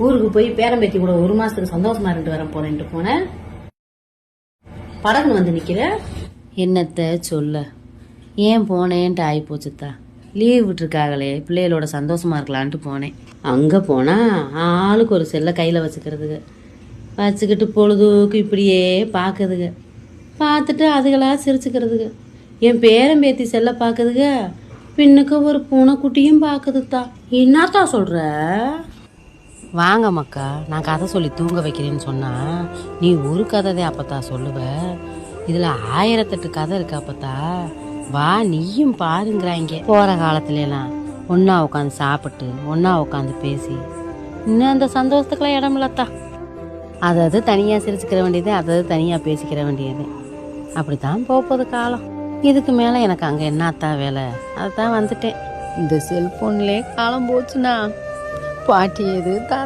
ஊருக்கு போய் பேரம்பேத்தி கூட 1 மாசத்துக்கு சந்தோஷமா இருந்துட்டு வர போறேன்ட்டு போனேன். படகுன்னு வந்து நிக்கிற. என்னத்த சொல்ல, ஏன் போனேன்ட்டு ஆகி போச்சுத்தா. லீவ் விட்டுருக்காங்களே, பிள்ளைகளோட சந்தோஷமா இருக்கலான்ட்டு போனேன். அங்கே போனால் ஆளுக்கு ஒரு செல்லை கையில் வச்சுக்கிட்டு பொழுதுக்கு இப்படியே பார்க்குதுங்க. பார்த்துட்டு அதுகளா சிரிச்சுக்கிறதுங்க. என் பேரம்பேத்தி செல்லை பார்க்குதுங்க, பின்னுக்கு ஒரு பூனைக்குட்டியும் பார்க்குதுத்தா. என்னத்தா சொல்கிற? வாங்க மக்கா, நான் கதை சொல்லி தூங்க வைக்கிறேன்னு சொன்னால் நீ ஒரு கதை அப்பத்தா சொல்லுவ. இதில் 1008 கதை இருக்கு அப்பத்தா. வா நீயும் பாருங்கிறாங்க. போகிற காலத்துலலாம் ஒன்றா உட்காந்து சாப்பிட்டு ஒன்றா உட்காந்து பேசி இன்னும் அந்த சந்தோஷத்துக்கெல்லாம் இடம் இல்லத்தா. அதாவது தனியாக சிரிச்சுக்கிற வேண்டியது, அதாவது தனியாக பேசிக்கிற வேண்டியது. அப்படித்தான் போகுது காலம். இதுக்கு மேலே எனக்கு அங்கே என்னத்தான் வேலை? அதுதான் வந்துட்டேன். இந்த செல்ஃபோன்லேயே காலம் போச்சுன்னா பாட்டி எது